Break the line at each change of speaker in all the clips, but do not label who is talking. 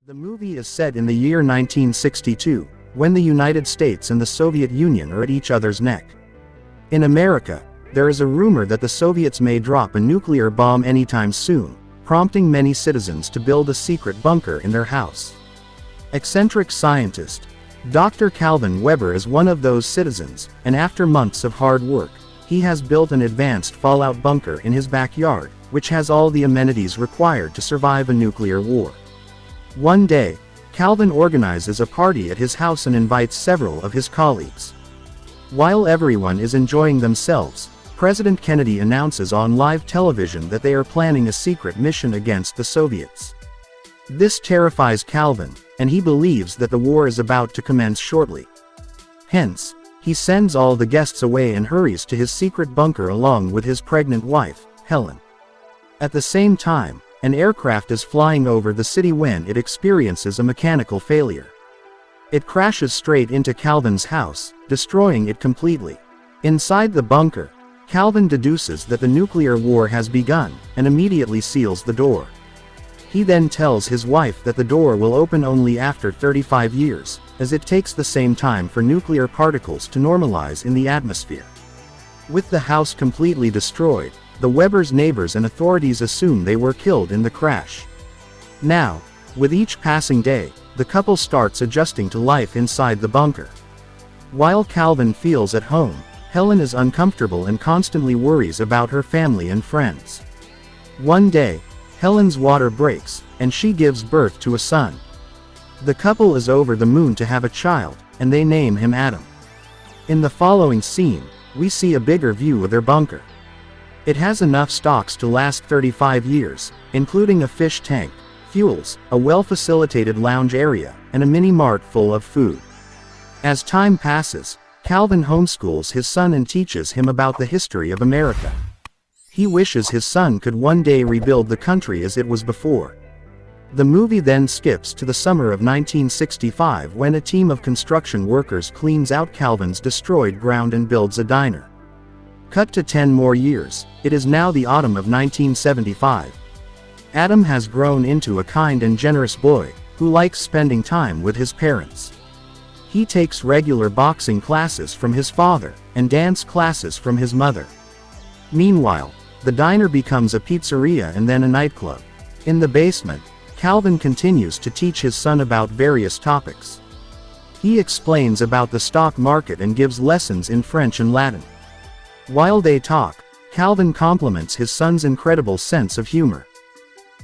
The movie is set in the year 1962, when the United States and the Soviet Union are at each other's neck. In America, there is a rumor that the Soviets may drop a nuclear bomb anytime soon, prompting many citizens to build a secret bunker in their house. Eccentric scientist Dr. Calvin Weber is one of those citizens, and after months of hard work, he has built an advanced fallout bunker in his backyard, which has all the amenities required to survive a nuclear war. One day, Calvin organizes a party at his house and invites several of his colleagues. While everyone is enjoying themselves, President Kennedy announces on live television that they are planning a secret mission against the Soviets. This terrifies Calvin, and he believes that the war is about to commence shortly. Hence, he sends all the guests away and hurries to his secret bunker along with his pregnant wife, Helen. At the same time, an aircraft is flying over the city when it experiences a mechanical failure. It crashes straight into Calvin's house, destroying it completely. Inside the bunker, Calvin deduces that the nuclear war has begun, and immediately seals the door. He then tells his wife that the door will open only after 35 years, as it takes the same time for nuclear particles to normalize in the atmosphere. With the house completely destroyed, the Webers' neighbors and authorities assume they were killed in the crash. Now, with each passing day, the couple starts adjusting to life inside the bunker. While Calvin feels at home, Helen is uncomfortable and constantly worries about her family and friends. One day, Helen's water breaks, and she gives birth to a son. The couple is over the moon to have a child, and they name him Adam. In the following scene, we see a bigger view of their bunker. It has enough stocks to last 35 years, including a fish tank, fuels, a well-facilitated lounge area, and a mini-mart full of food. As time passes, Calvin homeschools his son and teaches him about the history of America. He wishes his son could one day rebuild the country as it was before. The movie then skips to the summer of 1965 when a team of construction workers cleans out Calvin's destroyed ground and builds a diner. Cut to 10 more years, it is now the autumn of 1975. Adam has grown into a kind and generous boy, who likes spending time with his parents. He takes regular boxing classes from his father, and dance classes from his mother. Meanwhile, the diner becomes a pizzeria and then a nightclub. In the basement, Calvin continues to teach his son about various topics. He explains about the stock market and gives lessons in French and Latin. While they talk, Calvin compliments his son's incredible sense of humor.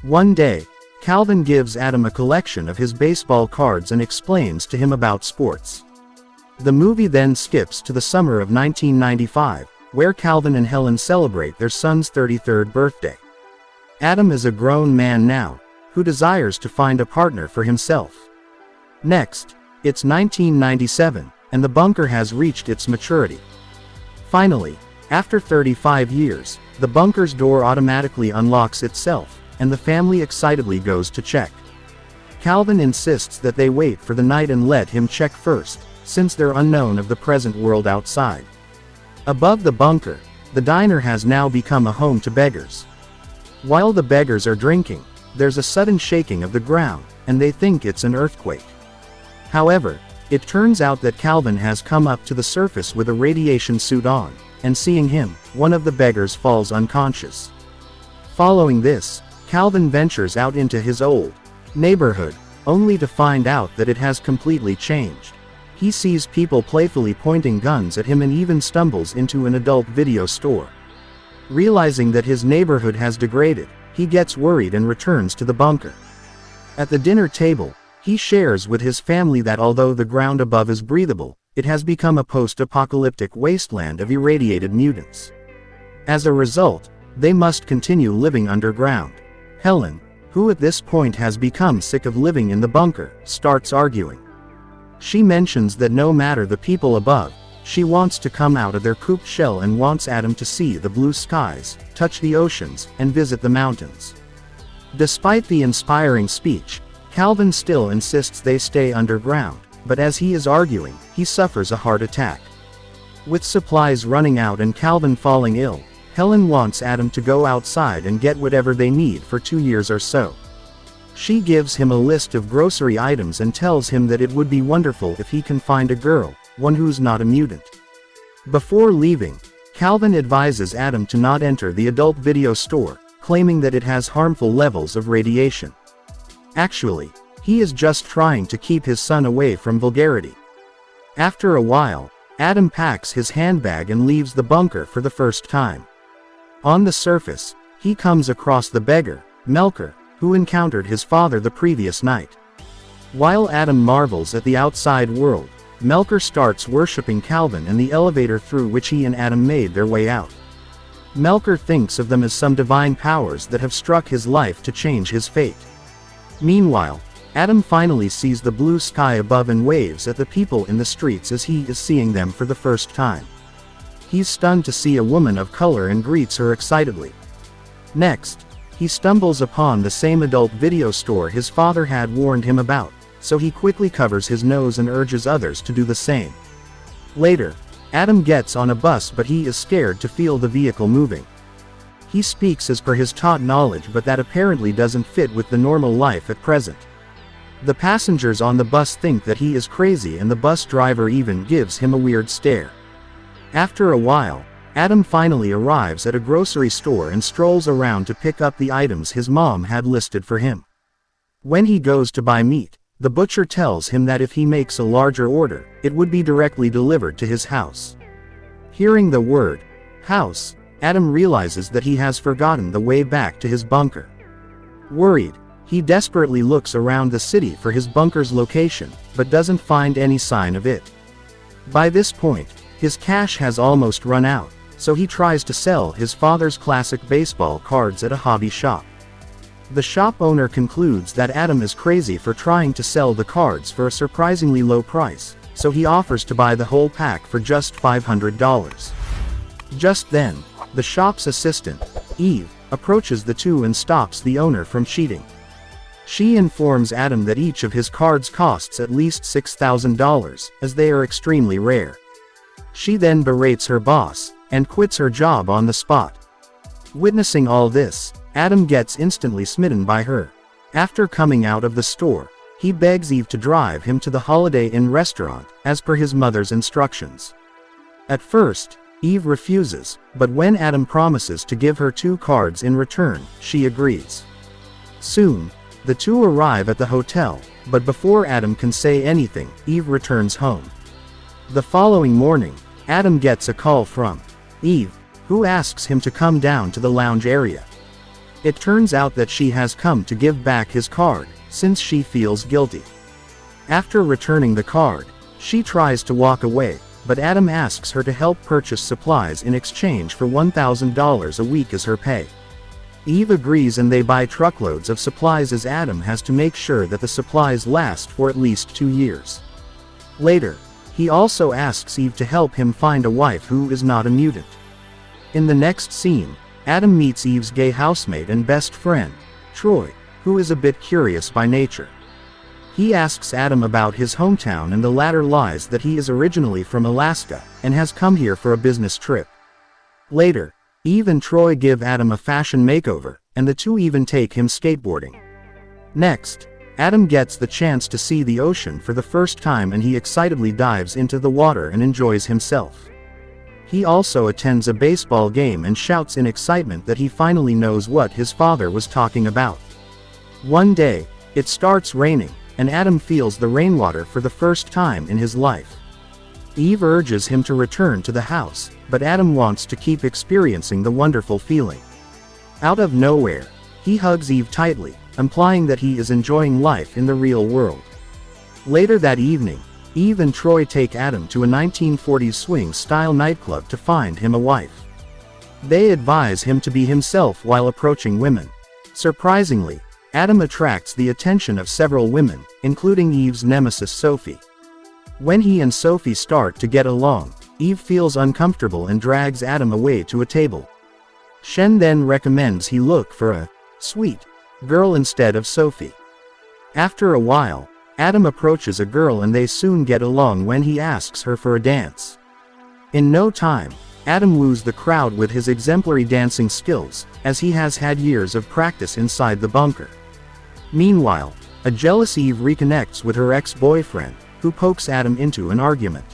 One day, Calvin gives Adam a collection of his baseball cards and explains to him about sports. The movie then skips to the summer of 1995, where Calvin and Helen celebrate their son's 33rd birthday. Adam is a grown man now, who desires to find a partner for himself. Next, it's 1997, and the bunker has reached its maturity. Finally, after 35 years, the bunker's door automatically unlocks itself, and the family excitedly goes to check. Calvin insists that they wait for the night and let him check first, since they're unknown of the present world outside. Above the bunker, the diner has now become a home to beggars. While the beggars are drinking, there's a sudden shaking of the ground, and they think it's an earthquake. However, it turns out that Calvin has come up to the surface with a radiation suit on, and seeing him, one of the beggars falls unconscious. Following this, Calvin ventures out into his old neighborhood, only to find out that it has completely changed. He sees people playfully pointing guns at him and even stumbles into an adult video store. Realizing that his neighborhood has degraded, he gets worried and returns to the bunker. At the dinner table, he shares with his family that although the ground above is breathable, it has become a post-apocalyptic wasteland of irradiated mutants. As a result, they must continue living underground. Helen, who at this point has become sick of living in the bunker, starts arguing. She mentions that no matter the people above, she wants to come out of their cooped shell and wants Adam to see the blue skies, touch the oceans, and visit the mountains. Despite the inspiring speech, Calvin still insists they stay underground, but as he is arguing, he suffers a heart attack. With supplies running out and Calvin falling ill, Helen wants Adam to go outside and get whatever they need for 2 years or so. She gives him a list of grocery items and tells him that it would be wonderful if he can find a girl, one who's not a mutant. Before leaving, Calvin advises Adam to not enter the adult video store, claiming that it has harmful levels of radiation. Actually, he is just trying to keep his son away from vulgarity. After a while, Adam packs his handbag and leaves the bunker for the first time. On the surface, he comes across the beggar, Melker, who encountered his father the previous night. While Adam marvels at the outside world, Melker starts worshipping Calvin and the elevator through which he and Adam made their way out. Melker thinks of them as some divine powers that have struck his life to change his fate. Meanwhile, Adam finally sees the blue sky above and waves at the people in the streets as he is seeing them for the first time. He's stunned to see a woman of color and greets her excitedly. Next, he stumbles upon the same adult video store his father had warned him about, so he quickly covers his nose and urges others to do the same. Later, Adam gets on a bus, but he is scared to feel the vehicle moving. He speaks as per his taught knowledge, but that apparently doesn't fit with the normal life at present. The passengers on the bus think that he is crazy, and the bus driver even gives him a weird stare. After a while, Adam finally arrives at a grocery store and strolls around to pick up the items his mom had listed for him. When he goes to buy meat, the butcher tells him that if he makes a larger order, it would be directly delivered to his house. Hearing the word house, Adam realizes that he has forgotten the way back to his bunker. Worried, he desperately looks around the city for his bunker's location, but doesn't find any sign of it. By this point, his cash has almost run out, so he tries to sell his father's classic baseball cards at a hobby shop. The shop owner concludes that Adam is crazy for trying to sell the cards for a surprisingly low price, so he offers to buy the whole pack for just $500. Just then, the shop's assistant, Eve, approaches the two and stops the owner from cheating. She informs Adam that each of his cards costs at least $6,000, as they are extremely rare. She then berates her boss, and quits her job on the spot. Witnessing all this, Adam gets instantly smitten by her. After coming out of the store, he begs Eve to drive him to the Holiday Inn restaurant, as per his mother's instructions. At first, Eve refuses, but when Adam promises to give her 2 cards in return, she agrees. Soon, the two arrive at the hotel, but before Adam can say anything, Eve returns home. The following morning, Adam gets a call from Eve, who asks him to come down to the lounge area. It turns out that she has come to give back his card, since she feels guilty. After returning the card, she tries to walk away, but Adam asks her to help purchase supplies in exchange for $1,000 a week as her pay. Eve agrees and they buy truckloads of supplies, as Adam has to make sure that the supplies last for at least 2 years. Later, he also asks Eve to help him find a wife who is not a mutant. In the next scene, Adam meets Eve's gay housemate and best friend, Troy, who is a bit curious by nature. He asks Adam about his hometown, and the latter lies that he is originally from Alaska, and has come here for a business trip. Later, Eve and Troy give Adam a fashion makeover, and the two even take him skateboarding. Next, Adam gets the chance to see the ocean for the first time, and he excitedly dives into the water and enjoys himself. He also attends a baseball game and shouts in excitement that he finally knows what his father was talking about. One day, it starts raining, and Adam feels the rainwater for the first time in his life. Eve urges him to return to the house, but Adam wants to keep experiencing the wonderful feeling. Out of nowhere, he hugs Eve tightly, implying that he is enjoying life in the real world. Later that evening, Eve and Troy take Adam to a 1940s swing-style nightclub to find him a wife. They advise him to be himself while approaching women. Surprisingly, Adam attracts the attention of several women, including Eve's nemesis Sophie. When he and Sophie start to get along, Eve feels uncomfortable and drags Adam away to a table. Shen then recommends he look for a sweet girl instead of Sophie. After a while, Adam approaches a girl and they soon get along when he asks her for a dance. In no time, Adam woos the crowd with his exemplary dancing skills, as he has had years of practice inside the bunker. Meanwhile, a jealous Eve reconnects with her ex-boyfriend, who pokes Adam into an argument.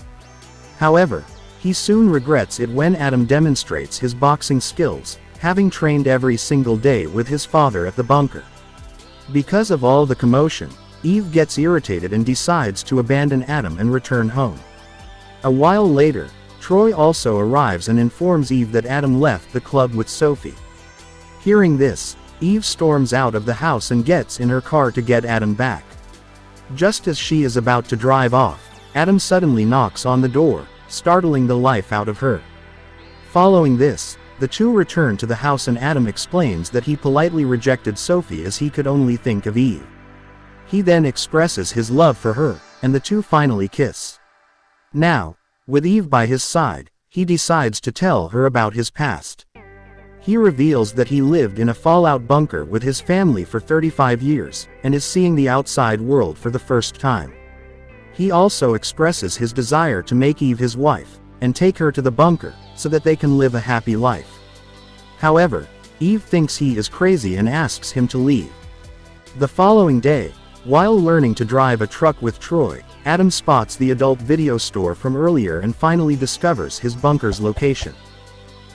However, he soon regrets it when Adam demonstrates his boxing skills, having trained every single day with his father at the bunker. Because of all the commotion, Eve gets irritated and decides to abandon Adam and return home. A while later, Troy also arrives and informs Eve that Adam left the club with Sophie. Hearing this, Eve storms out of the house and gets in her car to get Adam back. Just as she is about to drive off, Adam suddenly knocks on the door, startling the life out of her. Following this, the two return to the house and Adam explains that he politely rejected Sophie as he could only think of Eve. He then expresses his love for her, and the two finally kiss. Now, with Eve by his side, he decides to tell her about his past. He reveals that he lived in a fallout bunker with his family for 35 years, and is seeing the outside world for the first time. He also expresses his desire to make Eve his wife, and take her to the bunker, so that they can live a happy life. However, Eve thinks he is crazy and asks him to leave. The following day, while learning to drive a truck with Troy, Adam spots the adult video store from earlier and finally discovers his bunker's location.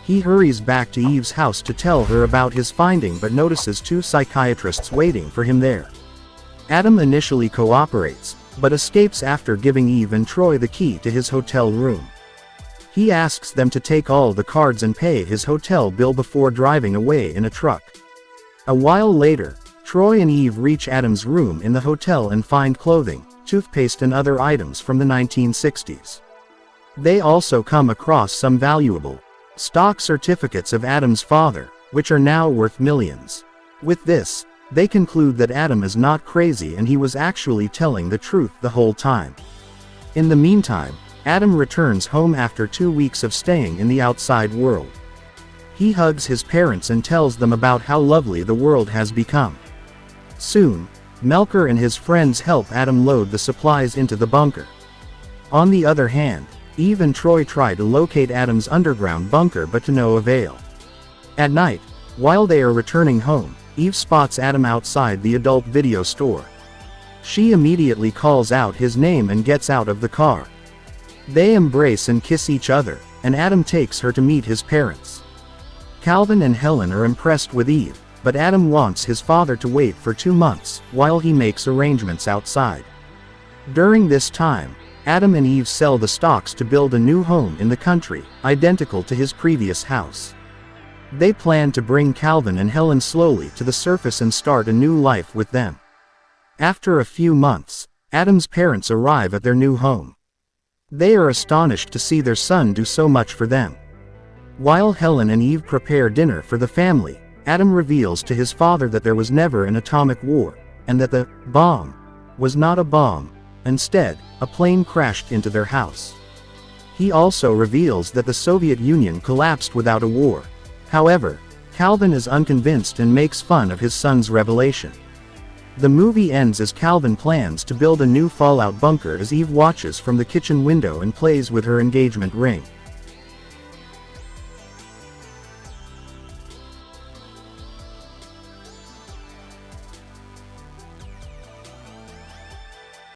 He hurries back to Eve's house to tell her about his finding but notices two psychiatrists waiting for him there. Adam initially cooperates, but escapes after giving Eve and Troy the key to his hotel room. He asks them to take all the cards and pay his hotel bill before driving away in a truck. A while later, Troy and Eve reach Adam's room in the hotel and find clothing, toothpaste and other items from the 1960s. They also come across some valuable stock certificates of Adam's father, which are now worth millions. With this, they conclude that Adam is not crazy and he was actually telling the truth the whole time. In the meantime, Adam returns home after 2 weeks of staying in the outside world. He hugs his parents and tells them about how lovely the world has become. Soon, Melker and his friends help Adam load the supplies into the bunker. On the other hand, Eve and Troy try to locate Adam's underground bunker but to no avail. At night, while they are returning home, Eve spots Adam outside the adult video store. She immediately calls out his name and gets out of the car. They embrace and kiss each other, and Adam takes her to meet his parents. Calvin and Helen are impressed with Eve, but Adam wants his father to wait for 2 months, while he makes arrangements outside. During this time, Adam and Eve sell the stocks to build a new home in the country, identical to his previous house. They plan to bring Calvin and Helen slowly to the surface and start a new life with them. After a few months, Adam's parents arrive at their new home. They are astonished to see their son do so much for them. While Helen and Eve prepare dinner for the family, Adam reveals to his father that there was never an atomic war, and that the bomb was not a bomb. Instead, a plane crashed into their house. He also reveals that the Soviet Union collapsed without a war. However, Calvin is unconvinced and makes fun of his son's revelation. The movie ends as Calvin plans to build a new fallout bunker as Eve watches from the kitchen window and plays with her engagement ring.